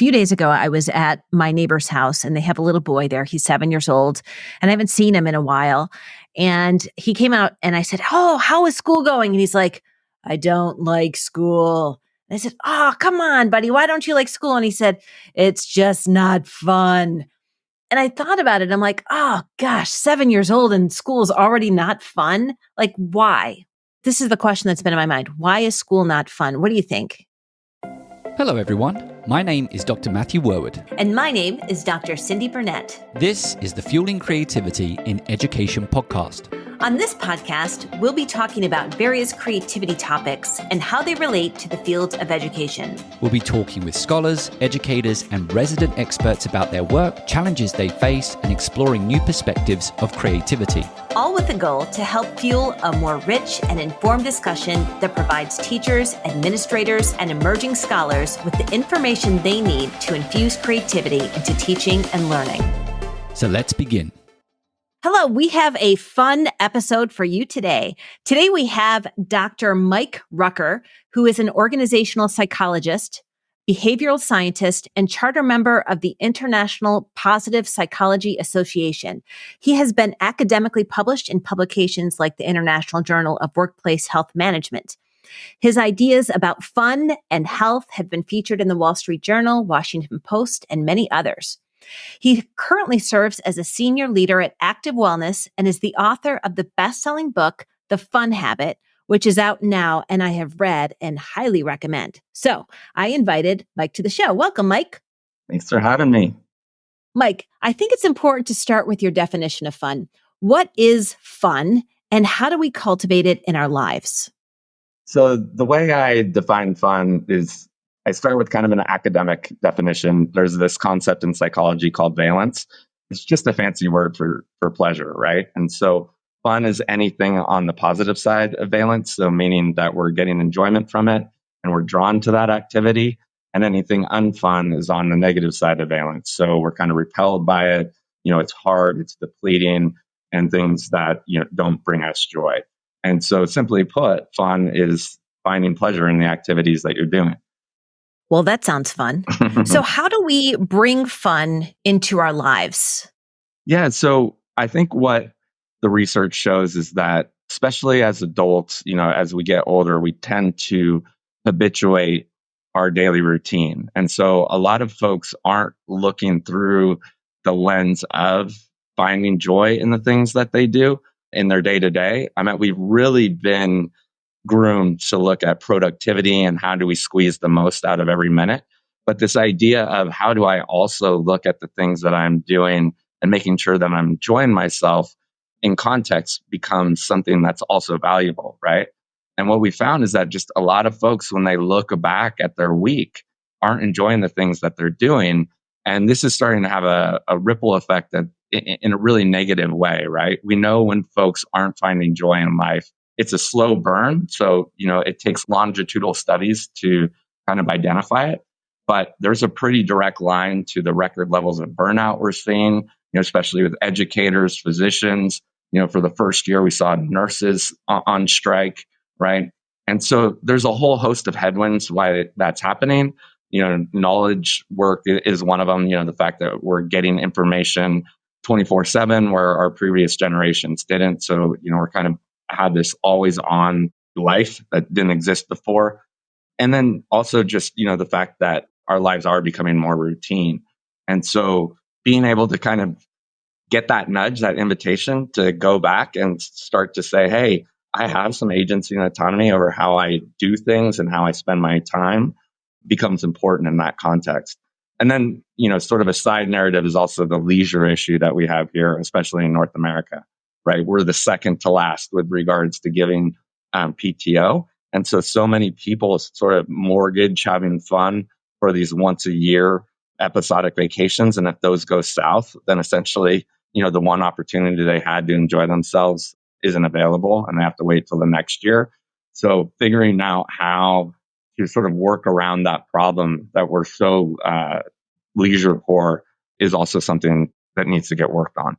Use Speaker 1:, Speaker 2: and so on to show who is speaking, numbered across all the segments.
Speaker 1: few days ago, I was at my neighbor's house and they have a little boy there. He's 7 years old and I haven't seen him in a while. And he came out and I said, "Oh, how is school going?" And he's like, "I don't like school." And I said, "Oh, come on, buddy. Why don't you like school?" And he said, "It's just not fun." And I thought about it. I'm like, oh gosh, 7 years old and school is already not fun. Like, why? This is the question that's been in my mind. Why is school not fun? What do you think?
Speaker 2: Hello, everyone. My name is Dr. Matthew Worwood.
Speaker 1: And my name is Dr. Cyndi Burnett.
Speaker 2: This is the Fueling Creativity in Education podcast.
Speaker 1: On this podcast, we'll be talking about various creativity topics and how they relate to the field of education.
Speaker 2: We'll be talking with scholars, educators, and resident experts about their work, challenges they face, and exploring new perspectives of creativity.
Speaker 1: All with the goal to help fuel a more rich and informed discussion that provides teachers, administrators, and emerging scholars with the information they need to infuse creativity into teaching and learning.
Speaker 2: So let's begin.
Speaker 1: Hello, we have a fun episode for you today. Today we have Dr. Mike Rucker, who is an organizational psychologist, behavioral scientist, and charter member of the International Positive Psychology Association. He has been academically published in publications like the International Journal of Workplace Health Management. His ideas about fun and health have been featured in the Wall Street Journal, Washington Post, and many others. He currently serves as a senior leader at Active Wellness and is the author of the best-selling book, The Fun Habit, which is out now and I have read and highly recommend. So I invited Mike to the show. Welcome, Mike.
Speaker 3: Thanks for having me.
Speaker 1: Mike, I think it's important to start with your definition of fun. What is fun and how do we cultivate it in our lives?
Speaker 3: So the way I define fun is I start with kind of an academic definition. There's this concept in psychology called valence. It's just a fancy word for pleasure, right? And so fun is anything on the positive side of valence. So meaning that we're getting enjoyment from it and we're drawn to that activity. And anything unfun is on the negative side of valence. So we're kind of repelled by it. It's hard, it's depleting, and things that, don't bring us joy. And so simply put, fun is finding pleasure in the activities that you're doing.
Speaker 1: Well, that sounds fun. So how do we bring fun into our lives?
Speaker 3: Yeah, so I think what the research shows is that, especially as adults, as we get older, we tend to habituate our daily routine. And so a lot of folks aren't looking through the lens of finding joy in the things that they do in their day-to-day. We've really been groomed to look at productivity and how do we squeeze the most out of every minute. But this idea of how do I also look at the things that I'm doing and making sure that I'm enjoying myself in context becomes something that's also valuable, right? And what we found is that just a lot of folks, when they look back at their week, aren't enjoying the things that they're doing. And this is starting to have a ripple effect that in a really negative way, right? We know when folks aren't finding joy in life, it's a slow burn. So, it takes longitudinal studies to kind of identify it. But there's a pretty direct line to the record levels of burnout we're seeing, especially with educators, physicians. For the first year, we saw nurses on strike, right? And so there's a whole host of headwinds why that's happening. Knowledge work is one of them. The fact that we're getting information 24/7 where our previous generations didn't. So, we're kind of had this always on life that didn't exist before. And then also just, the fact that our lives are becoming more routine. And so being able to kind of get that nudge, that invitation to go back and start to say, hey, I have some agency and autonomy over how I do things and how I spend my time becomes important in that context. And then, sort of a side narrative is also the leisure issue that we have here, especially in North America. Right, we're the second to last with regards to giving PTO. And so many people sort of mortgage having fun for these once a year episodic vacations. And if those go south, then essentially, the one opportunity they had to enjoy themselves isn't available and they have to wait till the next year. So figuring out how to sort of work around that problem that we're so leisure poor is also something that needs to get worked on.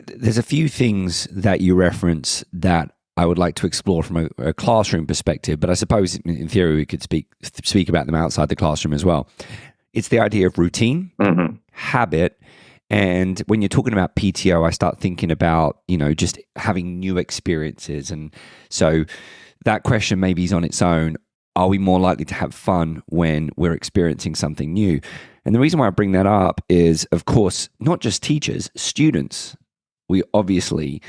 Speaker 2: There's a few things that you reference that I would like to explore from a classroom perspective, but I suppose in theory we could speak about them outside the classroom as well. It's the idea of routine, habit. And when you're talking about PTO, I start thinking about, just having new experiences. And so that question maybe is on its own. Are we more likely to have fun when we're experiencing something new? And the reason why I bring that up is, of course, not just teachers, students. We obviously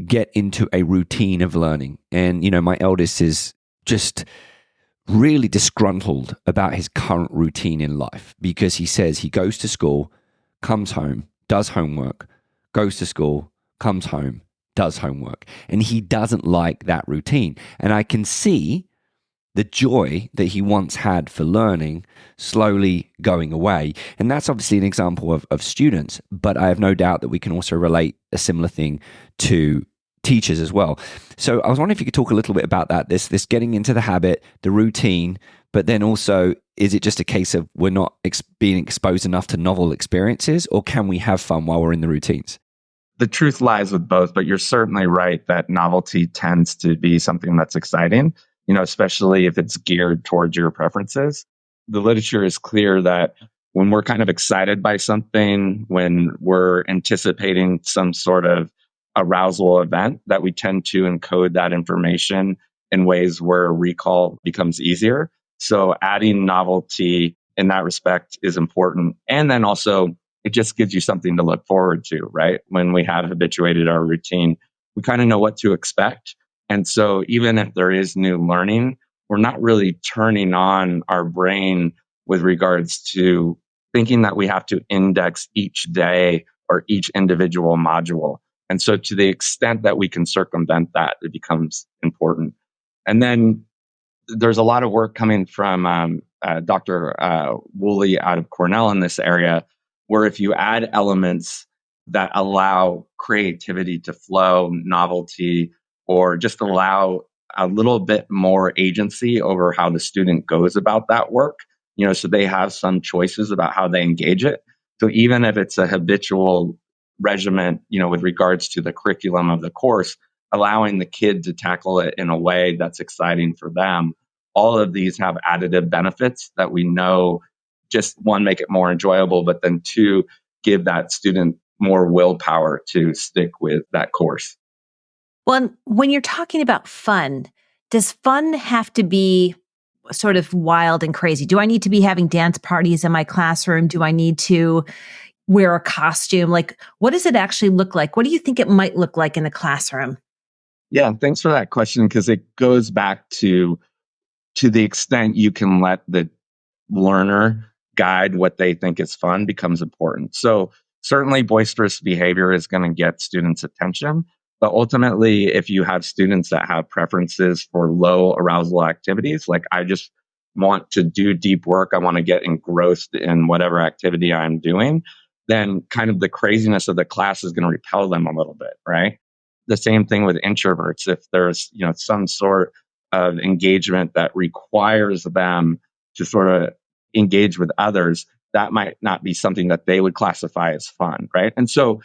Speaker 2: get into a routine of learning. And, my eldest is just really disgruntled about his current routine in life because he says he goes to school, comes home, does homework, goes to school, comes home, does homework. And he doesn't like that routine. And I can see the joy that he once had for learning slowly going away. And that's obviously an example of students, but I have no doubt that we can also relate a similar thing to teachers as well. So I was wondering if you could talk a little bit about that, this getting into the habit, the routine, but then also, is it just a case of we're not being exposed enough to novel experiences, or can we have fun while we're in the routines?
Speaker 3: The truth lies with both, but you're certainly right that novelty tends to be something that's exciting, especially if it's geared towards your preferences. The literature is clear that when we're kind of excited by something, when we're anticipating some sort of arousal event, that we tend to encode that information in ways where recall becomes easier. So adding novelty in that respect is important. And then also, it just gives you something to look forward to, right? When we have habituated our routine, we kind of know what to expect. And so even if there is new learning, we're not really turning on our brain with regards to thinking that we have to index each day or each individual module. And so to the extent that we can circumvent that, it becomes important. And then there's a lot of work coming from Dr. Woolley out of Cornell in this area, where if you add elements that allow creativity to flow, novelty, or just allow a little bit more agency over how the student goes about that work, so they have some choices about how they engage it. So even if it's a habitual regimen, with regards to the curriculum of the course, allowing the kid to tackle it in a way that's exciting for them, all of these have additive benefits that we know just one, make it more enjoyable, but then two, give that student more willpower to stick with that course.
Speaker 1: Well, when you're talking about fun, does fun have to be sort of wild and crazy? Do I need to be having dance parties in my classroom? Do I need to wear a costume? Like, what does it actually look like? What do you think it might look like in a classroom?
Speaker 3: Yeah, thanks for that question, because it goes back to the extent you can let the learner guide what they think is fun becomes important. So certainly boisterous behavior is going to get students' attention. But ultimately, if you have students that have preferences for low arousal activities, like I just want to do deep work, I want to get engrossed in whatever activity I'm doing, then kind of the craziness of the class is going to repel them a little bit, right? The same thing with introverts. If there's, some sort of engagement that requires them to sort of engage with others, that might not be something that they would classify as fun, right? And so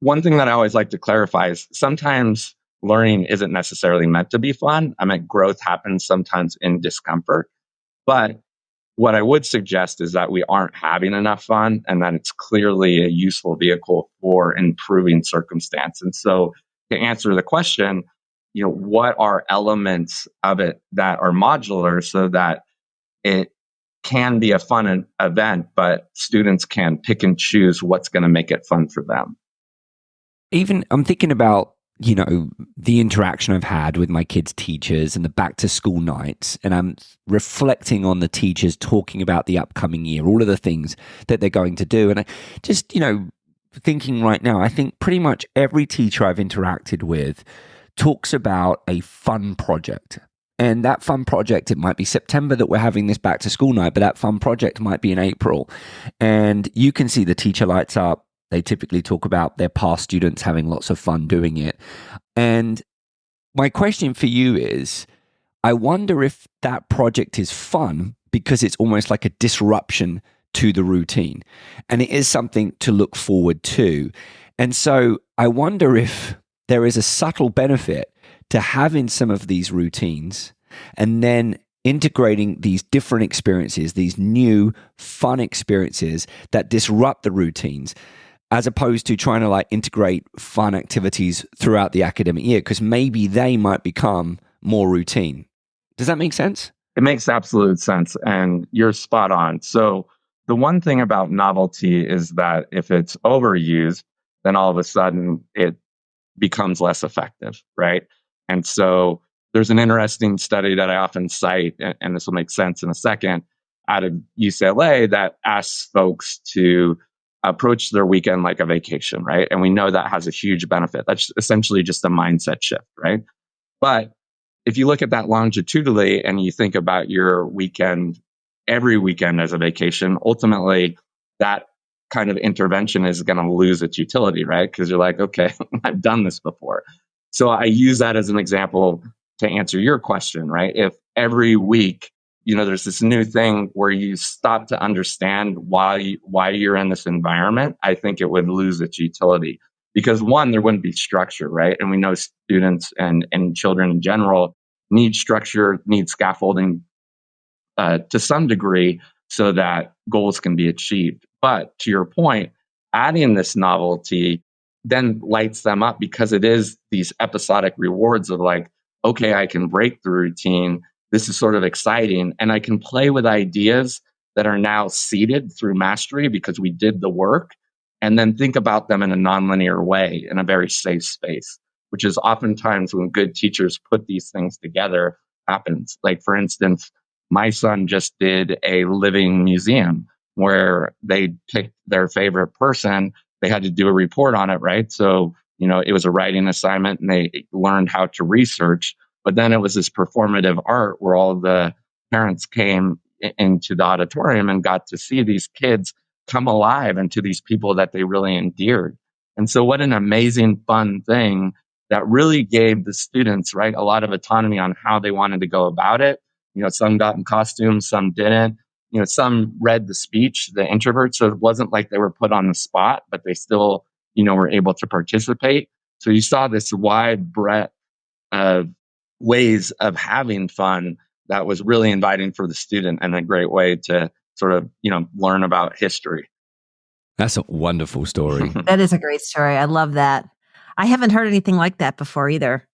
Speaker 3: one thing that I always like to clarify is sometimes learning isn't necessarily meant to be fun. I mean, growth happens sometimes in discomfort. But what I would suggest is that we aren't having enough fun and that it's clearly a useful vehicle for improving circumstance. And so to answer the question, what are elements of it that are modular so that it can be a fun event, but students can pick and choose what's going to make it fun for them?
Speaker 2: Even I'm thinking about, the interaction I've had with my kids' teachers and the back to school nights. And I'm reflecting on the teachers talking about the upcoming year, all of the things that they're going to do. And I just, thinking right now, I think pretty much every teacher I've interacted with talks about a fun project. And that fun project, it might be September that we're having this back to school night, but that fun project might be in April. And you can see the teacher lights up. They typically talk about their past students having lots of fun doing it. And my question for you is, I wonder if that project is fun because it's almost like a disruption to the routine. And it is something to look forward to. And so I wonder if there is a subtle benefit to having some of these routines and then integrating these different experiences, these new fun experiences that disrupt the routines, as opposed to trying to like integrate fun activities throughout the academic year, because maybe they might become more routine. Does that make sense?
Speaker 3: It makes absolute sense. And you're spot on. So the one thing about novelty is that if it's overused, then all of a sudden it becomes less effective, right? And so there's an interesting study that I often cite, and this will make sense in a second, out of UCLA that asks folks to approach their weekend like a vacation, right? And we know that has a huge benefit. That's essentially just a mindset shift, right? But if you look at that longitudinally and you think about your weekend, every weekend as a vacation, ultimately that kind of intervention is going to lose its utility, right? Because you're like, okay, I've done this before. So I use that as an example to answer your question, right? If every week, there's this new thing where you stop to understand why you're in this environment, I think it would lose its utility. Because one, there wouldn't be structure, right? And we know students and children in general need structure, need scaffolding to some degree so that goals can be achieved. But to your point, adding this novelty then lights them up because it is these episodic rewards of like, okay, I can break the routine. This is sort of exciting. And I can play with ideas that are now seeded through mastery because we did the work, and then think about them in a nonlinear way in a very safe space, which is oftentimes when good teachers put these things together happens. Like, for instance, my son just did a living museum where they picked their favorite person. They had to do a report on it, right? So, it was a writing assignment and they learned how to research. But then it was this performative art where all of the parents came into the auditorium and got to see these kids come alive into these people that they really endeared. And so what an amazing, fun thing that really gave the students, right, a lot of autonomy on how they wanted to go about it. Some got in costumes, some didn't. Some read the speech, the introverts. So it wasn't like they were put on the spot, but they still, were able to participate. So you saw this wide breadth of ways of having fun that was really inviting for the student and a great way to sort of, learn about history.
Speaker 2: That's a wonderful story.
Speaker 1: That is a great story. I love that. I haven't heard anything like that before either.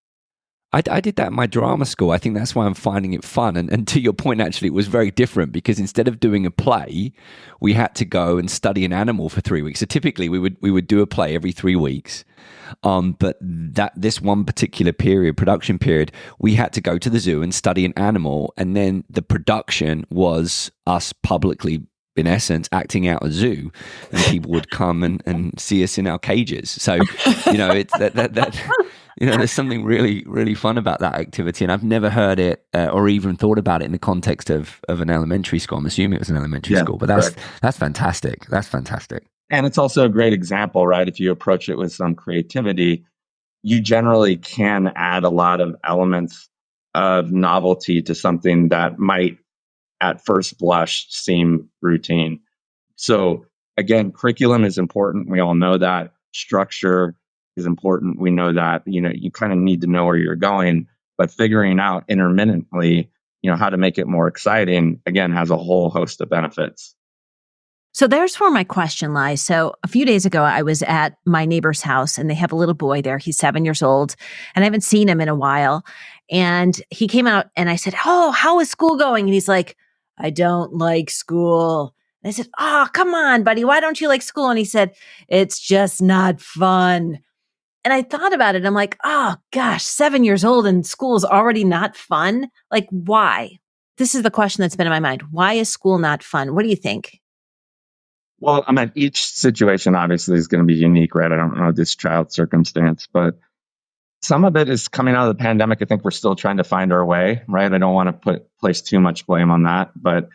Speaker 2: I did that in my drama school. I think that's why I'm finding it fun. And to your point, actually, it was very different because instead of doing a play, we had to go and study an animal for 3 weeks. So typically we would do a play every 3 weeks. But this one particular production period, we had to go to the zoo and study an animal. And then the production was us publicly, in essence, acting out a zoo, and people would come and see us in our cages. So, it's that there's something really, really fun about that activity. And I've never heard it or even thought about it in the context of an elementary school. I'm assuming it was an elementary school, but that's fantastic. That's fantastic.
Speaker 3: And it's also a great example, right? If you approach it with some creativity, you generally can add a lot of elements of novelty to something that might at first blush seem routine. So again, curriculum is important. We all know that. Structure is important. We know that, you kind of need to know where you're going, but figuring out intermittently, how to make it more exciting, again, has a whole host of benefits.
Speaker 1: So there's where my question lies. So a few days ago, I was at my neighbor's house and they have a little boy there. He's 7 years old and I haven't seen him in a while. And he came out and I said, "Oh, how is school going?" And he's like, "I don't like school." And I said, "Oh, come on, buddy. Why don't you like school?" And he said, "It's just not fun." And I thought about it. I'm like, oh gosh, 7 years old and school is already not fun. Like, why? This is the question that's been in my mind. Why is school not fun? What do you think?
Speaker 3: Well, each situation obviously is going to be unique, right? I don't know this child's circumstance, but some of it is coming out of the pandemic. I think we're still trying to find our way, right? I don't want to place too much blame on that, but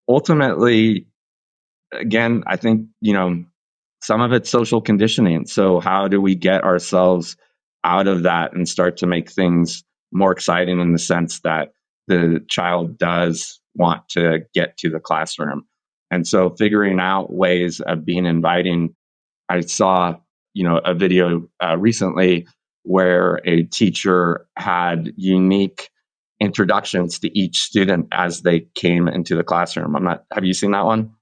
Speaker 3: ultimately, again, I think, some of it's social conditioning. So how do we get ourselves out of that and start to make things more exciting in the sense that the child does want to get to the classroom? And so figuring out ways of being inviting. I saw, a video recently where a teacher had unique introductions to each student as they came into the classroom. Have you seen that one?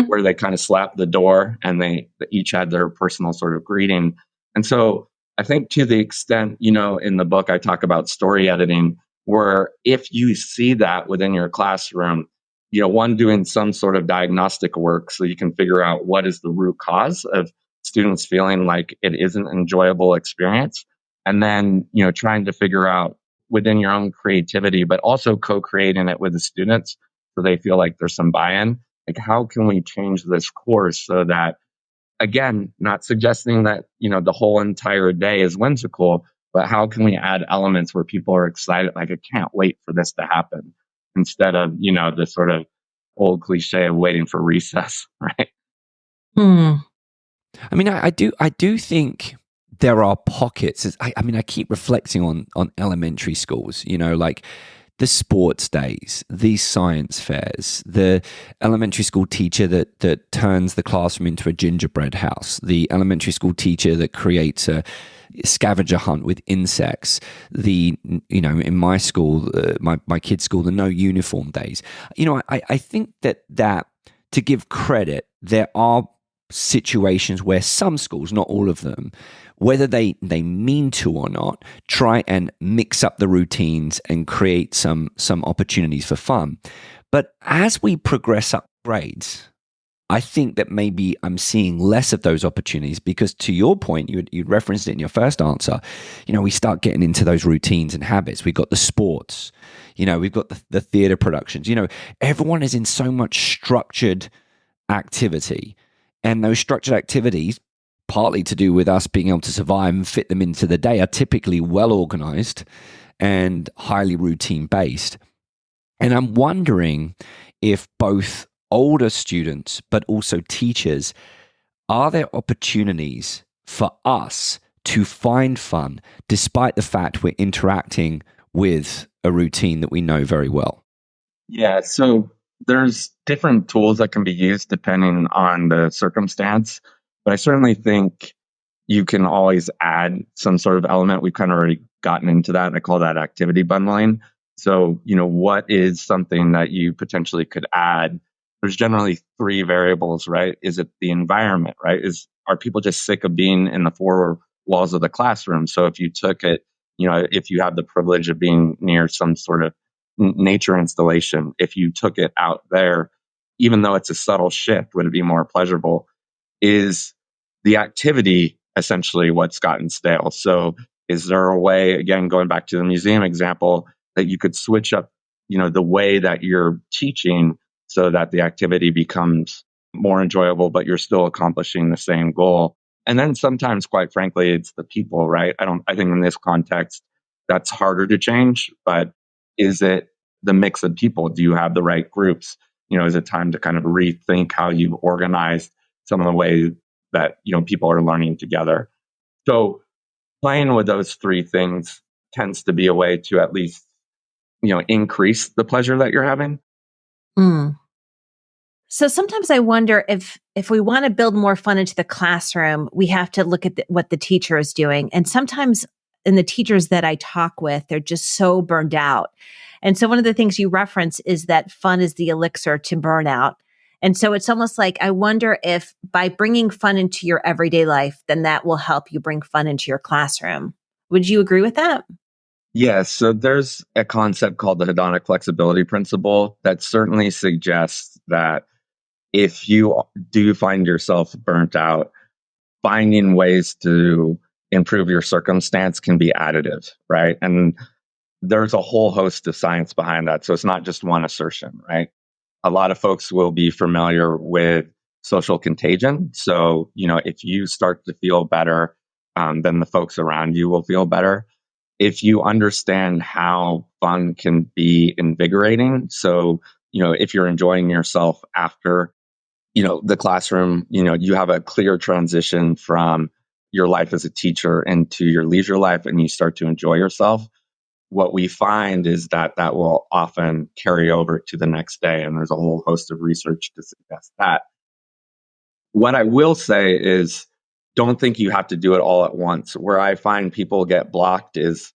Speaker 3: Where they kind of slapped the door and they each had their personal sort of greeting. And so I think to the extent, in the book, I talk about story editing, where if you see that within your classroom, one, doing some sort of diagnostic work so you can figure out what is the root cause of students feeling like it isn't an enjoyable experience. And then, trying to figure out within your own creativity, but also co-creating it with the students so they feel like there's some buy-in. Like, how can we change this course so that, again, not suggesting that, the whole entire day is whimsical, but how can we add elements where people are excited? Like, I can't wait for this to happen, instead of, the sort of old cliche of waiting for recess, right?
Speaker 2: I mean, I do think there are pockets. I keep reflecting on elementary schools, like the sports days, these science fairs, the elementary school teacher that turns the classroom into a gingerbread house, the elementary school teacher that creates a scavenger hunt with insects, in my school, my kids' school, the no uniform days. I think that to give credit, there are situations where some schools, not all of them, whether they mean to or not, try and mix up the routines and create some opportunities for fun. But as we progress up grades, I think that maybe I'm seeing less of those opportunities because, to your point, you referenced it in your first answer, we start getting into those routines and habits. We've got the sports, we've got the theater productions, everyone is in so much structured activity. And those structured activities, partly to do with us being able to survive and fit them into the day, are typically well organized and highly routine based. And I'm wondering if both older students, but also teachers, are there opportunities for us to find fun despite the fact we're interacting with a routine that we know very well?
Speaker 3: Yeah, so there's different tools that can be used depending on the circumstance, but I certainly think you can always add some sort of element. We've kind of already gotten into that. I call that activity bundling. So, what is something that you potentially could add? There's generally three variables, right? Is it the environment, right? Are people just sick of being in the four walls of the classroom? So if you took it, if you have the privilege of being near some sort of nature installation, if you took it out there, even though it's a subtle shift, would it be more pleasurable? Is the activity essentially what's gotten stale? So is there a way, again, going back to the museum example, that you could switch up, the way that you're teaching so that the activity becomes more enjoyable, but you're still accomplishing the same goal? And then sometimes, quite frankly, it's the people, right? I think in this context, that's harder to change, but is it the mix of people? Do you have the right groups? Is it time to kind of rethink how you organize some of the ways that, people are learning together? So playing with those three things tends to be a way to at least, increase the pleasure that you're having.
Speaker 1: So sometimes I wonder if we want to build more fun into the classroom, we have to look at what the teacher is doing. And sometimes in the teachers that I talk with, they're just so burned out. And so one of the things you reference is that fun is the elixir to burnout. And so it's almost like, I wonder if by bringing fun into your everyday life, then that will help you bring fun into your classroom. Would you agree with that?
Speaker 3: Yes. So there's a concept called the hedonic flexibility principle that certainly suggests that if you do find yourself burnt out, finding ways to improve your circumstance can be additive, right? And there's a whole host of science behind that. So it's not just one assertion, right? A lot of folks will be familiar with social contagion. So, if you start to feel better, then the folks around you will feel better. If you understand how fun can be invigorating. So, if you're enjoying yourself after, the classroom, you have a clear transition from your life as a teacher into your leisure life and you start to enjoy yourself. What we find is that will often carry over to the next day. And there's a whole host of research to suggest that. What I will say is, don't think you have to do it all at once. Where I find people get blocked is,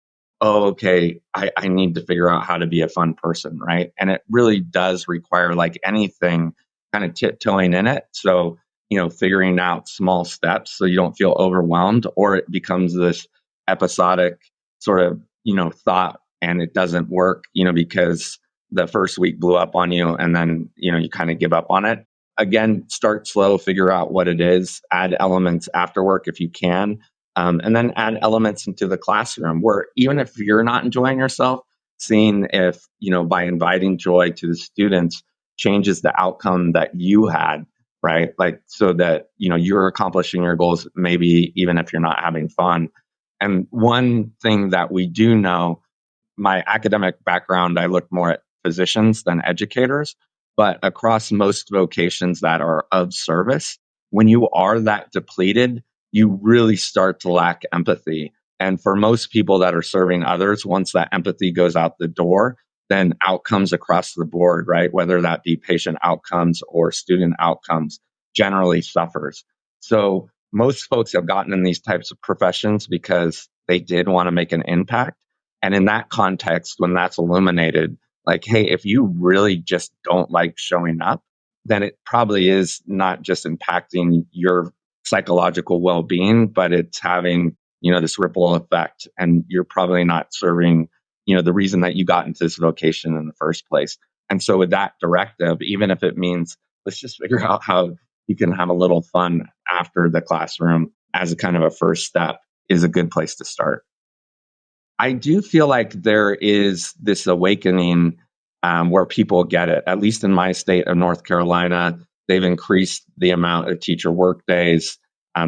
Speaker 3: oh, okay, I need to figure out how to be a fun person, right? And it really does require, like anything, kind of tiptoeing in it. So, figuring out small steps so you don't feel overwhelmed, or it becomes this episodic sort of, thought, and it doesn't work, because the first week blew up on you, and then, you kind of give up on it. Again, start slow, figure out what it is, add elements after work if you can, and then add elements into the classroom where even if you're not enjoying yourself, seeing if, by inviting joy to the students changes the outcome that you had, right? Like, so that, you're accomplishing your goals, maybe even if you're not having fun. And one thing that we do know, my academic background, I look more at physicians than educators, but across most vocations that are of service, when you are that depleted, you really start to lack empathy. And for most people that are serving others, once that empathy goes out the door, then outcomes across the board, right? Whether that be patient outcomes or student outcomes, generally suffers. So most folks have gotten in these types of professions because they did want to make an impact. And in that context, when that's illuminated, like, hey, if you really just don't like showing up, then it probably is not just impacting your psychological well-being, but it's having, this ripple effect. And you're probably not serving, the reason that you got into this vocation in the first place. And so with that directive, even if it means let's just figure out how you can have a little fun after the classroom as a kind of a first step, is a good place to start. I do feel like there is this awakening where people get it. At least in my state of North Carolina, they've increased the amount of teacher work days.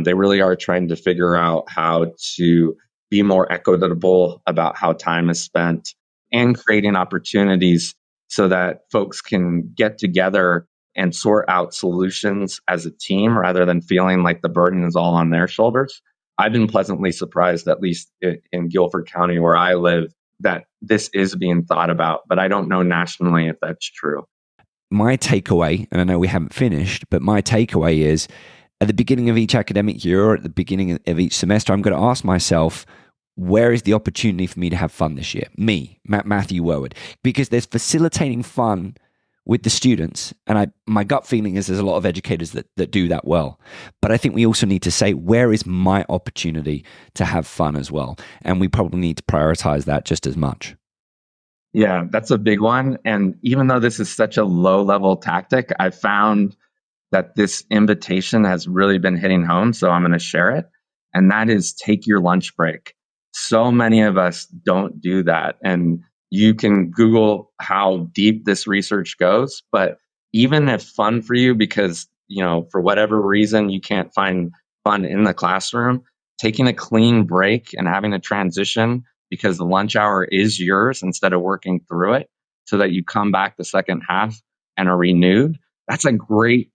Speaker 3: They really are trying to figure out how to be more equitable about how time is spent, and creating opportunities so that folks can get together and sort out solutions as a team rather than feeling like the burden is all on their shoulders. I've been pleasantly surprised, at least in Guilford County where I live, that this is being thought about, but I don't know nationally if that's true.
Speaker 2: My takeaway, and I know we haven't finished, but my takeaway is at the beginning of each academic year or at the beginning of each semester, I'm going to ask myself, where is the opportunity for me to have fun this year? Me, Matthew Worwood, because there's facilitating fun with the students. And my gut feeling is there's a lot of educators that do that well. But I think we also need to say, where is my opportunity to have fun as well? And we probably need to prioritize that just as much.
Speaker 3: Yeah, that's a big one. And even though this is such a low level tactic, I found that this invitation has really been hitting home. So I'm going to share it. And that is, take your lunch break. So many of us don't do that. And you can Google how deep this research goes, but even if fun for you, because, for whatever reason, you can't find fun in the classroom, taking a clean break and having a transition because the lunch hour is yours instead of working through it so that you come back the second half and are renewed. That's a great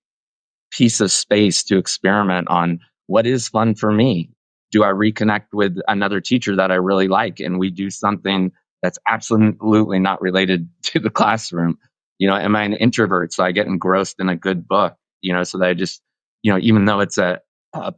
Speaker 3: piece of space to experiment on what is fun for me. Do I reconnect with another teacher that I really like and we do something that's absolutely not related to the classroom? Am I an introvert? So I get engrossed in a good book, so that I just, even though it's a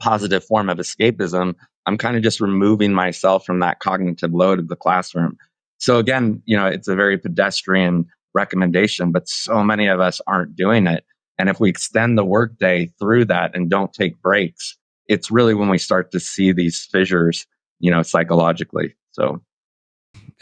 Speaker 3: positive form of escapism, I'm kind of just removing myself from that cognitive load of the classroom. So again, it's a very pedestrian recommendation, but so many of us aren't doing it. And if we extend the workday through that and don't take breaks, it's really when we start to see these fissures, psychologically. So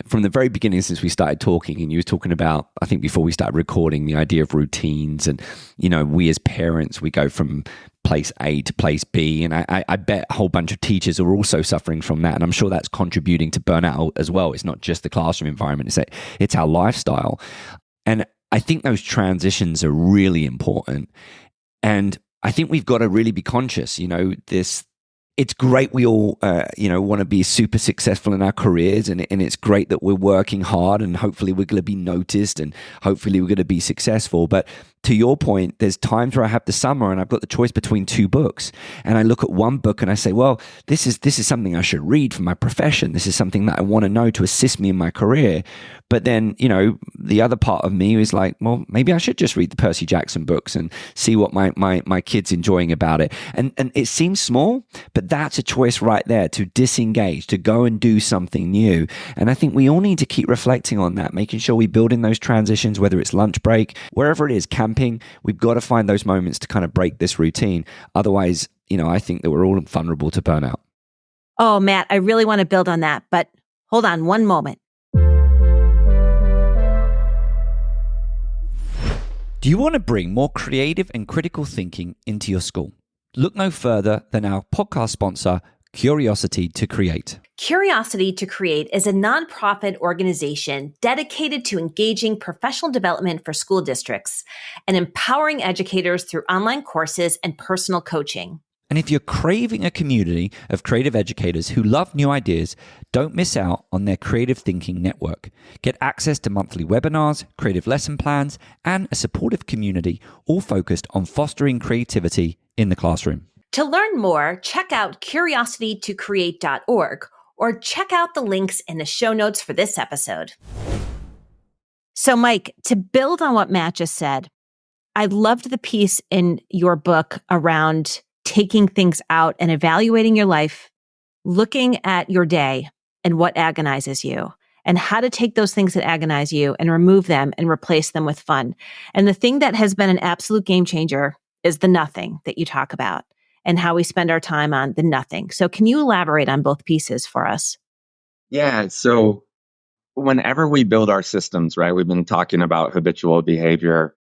Speaker 2: from the very beginning, since we started talking, and you were talking about, I think before we started recording, the idea of routines, and we as parents, we go from place A to place B, and I bet a whole bunch of teachers are also suffering from that, and I'm sure that's contributing to burnout as well. It's not just the classroom environment; it's our lifestyle, and I think those transitions are really important, and I think we've got to really be conscious. It's great we all, want to be super successful in our careers, and it's great that we're working hard, and hopefully we're going to be noticed, and hopefully we're going to be successful. But to your point, there's times where I have the summer and I've got the choice between two books. And I look at one book and I say, well, this is something I should read for my profession. This is something that I want to know to assist me in my career. But then, the other part of me is like, well, maybe I should just read the Percy Jackson books and see what my kid's enjoying about it. And it seems small, but that's a choice right there to disengage, to go and do something new. And I think we all need to keep reflecting on that, making sure we build in those transitions, whether it's lunch break, wherever it is, camping, we've got to find those moments to kind of break this routine. Otherwise, I think that we're all vulnerable to burnout.
Speaker 1: Oh, Matt, I really want to build on that, but hold on one moment.
Speaker 2: Do you want to bring more creative and critical thinking into your school? Look no further than our podcast sponsor, Curiosity to Create.
Speaker 1: Curiosity to Create is a nonprofit organization dedicated to engaging professional development for school districts and empowering educators through online courses and personal coaching.
Speaker 2: And if you're craving a community of creative educators who love new ideas, don't miss out on their Creative Thinking Network. Get access to monthly webinars, creative lesson plans, and a supportive community, all focused on fostering creativity in the classroom.
Speaker 1: To learn more, check out curiositytocreate.org or check out the links in the show notes for this episode. So, Mike, to build on what Matt just said, I loved the piece in your book around taking things out and evaluating your life, looking at your day and what agonizes you, and how to take those things that agonize you and remove them and replace them with fun. And the thing that has been an absolute game changer is the nothing that you talk about and how we spend our time on the nothing. So can you elaborate on both pieces for us?
Speaker 3: Yeah. So whenever we build our systems, right, we've been talking about habitual behavior.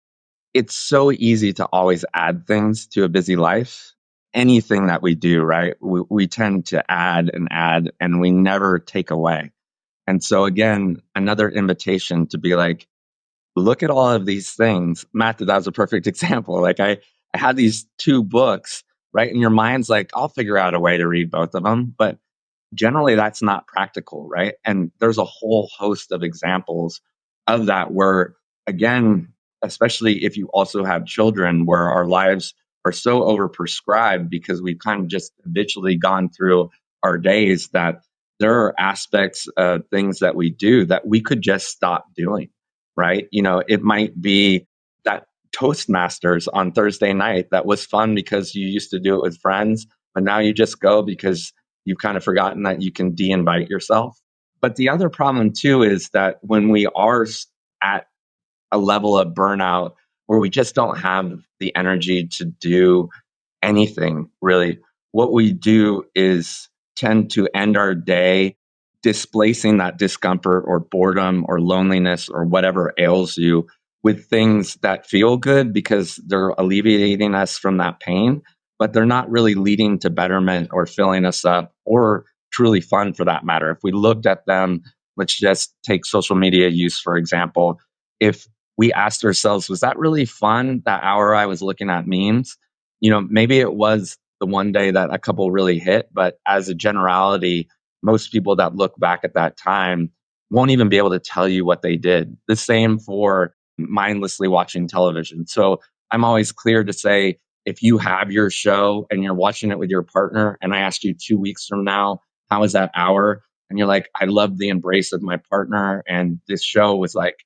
Speaker 3: It's so easy to always add things to a busy life. Anything that we do, right, we tend to add, and we never take away. And so again, another invitation to be like, look at all of these things. Matt, that was a perfect example. Like I had these two books, right? And your mind's like, I'll figure out a way to read both of them. But generally that's not practical, right? And there's a whole host of examples of that where, again, especially if you also have children, where our lives are so overprescribed because we've kind of just habitually gone through our days that there are aspects of things that we do that we could just stop doing, right? It might be that Toastmasters on Thursday night that was fun because you used to do it with friends, but now you just go because you've kind of forgotten that you can de-invite yourself. But the other problem too is that when we are at a level of burnout where we just don't have the energy to do anything really, what we do is tend to end our day displacing that discomfort or boredom or loneliness or whatever ails you with things that feel good because they're alleviating us from that pain, but they're not really leading to betterment or filling us up or truly fun for that matter. If we looked at them, let's just take social media use, for example. If we asked ourselves, was that really fun, that hour I was looking at memes? Maybe it was the one day that a couple really hit, but as a generality, most people that look back at that time won't even be able to tell you what they did. The same for mindlessly watching television. So I'm always clear to say, if you have your show and you're watching it with your partner, and I asked you 2 weeks from now, how was that hour? And you're like, I loved the embrace of my partner. And this show was like,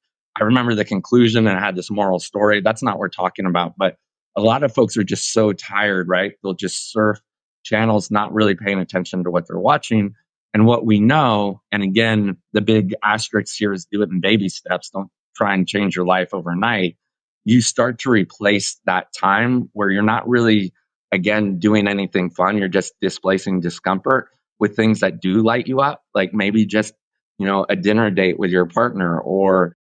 Speaker 3: I remember the conclusion and it had this moral story. That's not what we're talking about. But a lot of folks are just so tired, right? They'll just surf channels, not really paying attention to what they're watching. And what we know, and again, the big asterisk here is do it in baby steps. Don't try and change your life overnight. You start to replace that time where you're not really, again, doing anything fun. You're just displacing discomfort with things that do light you up, like maybe just, a dinner date with your partner, or,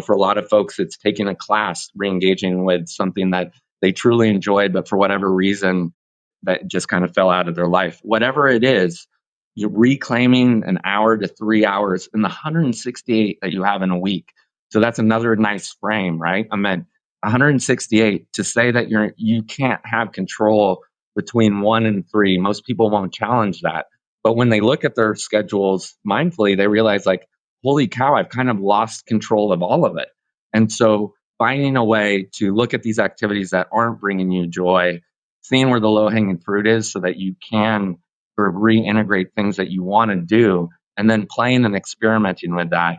Speaker 3: for a lot of folks, it's taking a class, re-engaging with something that they truly enjoyed, but for whatever reason, that just kind of fell out of their life. Whatever it is, you're reclaiming an hour to 3 hours in the 168 that you have in a week. So that's another nice frame, right? I mean, 168, to say that you can't have control between 1 and 3. Most people won't challenge that. But when they look at their schedules mindfully, they realize like, holy cow, I've kind of lost control of all of it. And so finding a way to look at these activities that aren't bringing you joy, seeing where the low-hanging fruit is so that you can sort of reintegrate things that you want to do, and then playing and experimenting with that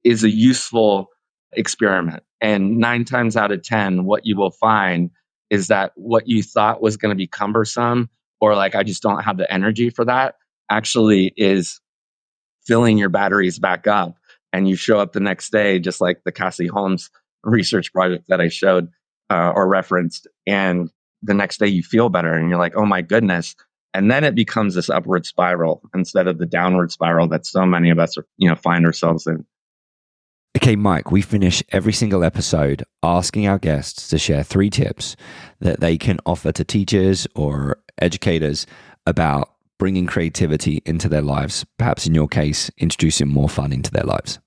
Speaker 3: is a useful experiment. And 9 times out of 10, what you will find is that what you thought was going to be cumbersome, or like, I just don't have the energy for that, actually is filling your batteries back up. And you show up the next day, just like the Cassie Holmes research project that I showed or referenced. And the next day you feel better and you're like, oh my goodness. And then it becomes this upward spiral instead of the downward spiral that so many of us are, find ourselves in.
Speaker 2: Okay, Mike, we finish every single episode asking our guests to share 3 tips that they can offer to teachers or educators about bringing creativity into their lives. Perhaps in your case, introducing more fun into their lives.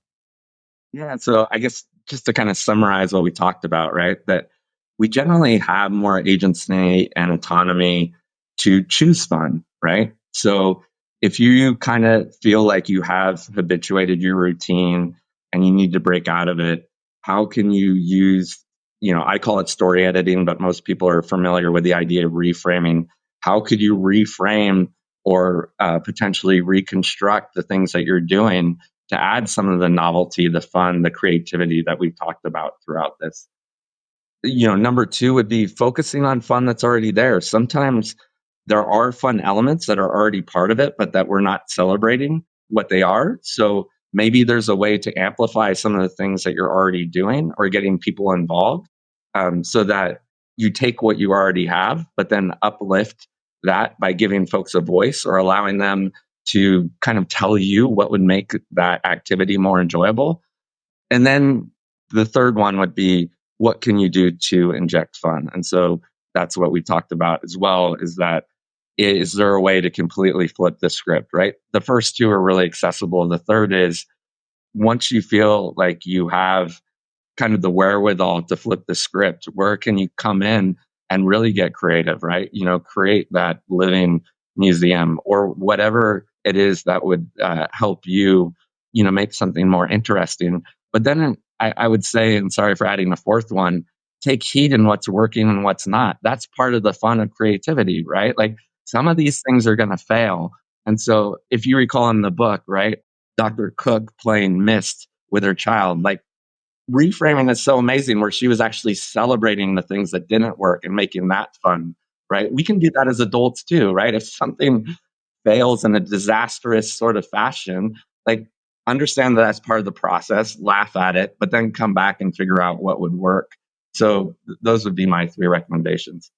Speaker 3: Yeah. So I guess just to kind of summarize what we talked about, right? That we generally have more agency and autonomy to choose fun, right? So if you kind of feel like you have habituated your routine and you need to break out of it, how can you use, I call it story editing, but most people are familiar with the idea of reframing. How could you reframe or potentially reconstruct the things that you're doing to add some of the novelty, the fun, the creativity that we've talked about throughout this? Number 2 would be focusing on fun that's already there. Sometimes there are fun elements that are already part of it, but that we're not celebrating what they are. So maybe there's a way to amplify some of the things that you're already doing or getting people involved so that you take what you already have, but then uplift that by giving folks a voice or allowing them to kind of tell you what would make that activity more enjoyable. And then the third one would be, what can you do to inject fun? And so that's what we talked about as well, is there a way to completely flip the script, right? The first 2 are really accessible. The third is, once you feel like you have kind of the wherewithal to flip the script, where can you come in and really get creative, right? Create that living museum or whatever it is that would help you, make something more interesting. But then I would say, and sorry for adding a fourth one, take heed in what's working and what's not. That's part of the fun of creativity, right? Like, some of these things are going to fail. And so if you recall in the book, right, Dr. Cook playing Mist with her child, like, reframing is so amazing, where she was actually celebrating the things that didn't work and making that fun, right? We can do that as adults too, right? If something fails in a disastrous sort of fashion, like, understand that that's part of the process, laugh at it, but then come back and figure out what would work. So those would be my 3 recommendations.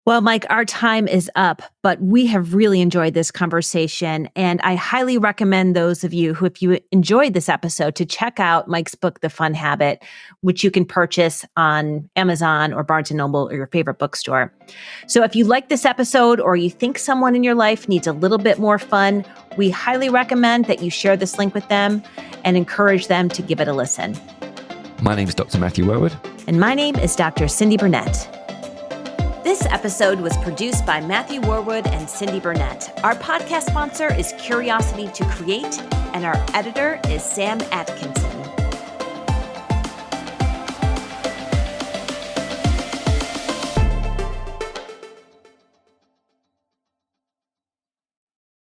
Speaker 1: Well, Mike, our time is up, but we have really enjoyed this conversation. And I highly recommend those of you who, if you enjoyed this episode, to check out Mike's book, The Fun Habit, which you can purchase on Amazon or Barnes & Noble or your favorite bookstore. So if you like this episode or you think someone in your life needs a little bit more fun, we highly recommend that you share this link with them and encourage them to give it a listen.
Speaker 2: My name is Dr. Matthew Worwood.
Speaker 1: And my name is Dr. Cyndi Burnett. This episode was produced by Matthew Worwood and Cyndi Burnett. Our podcast sponsor is Curiosity to Create, and our editor is Sam Atkinson.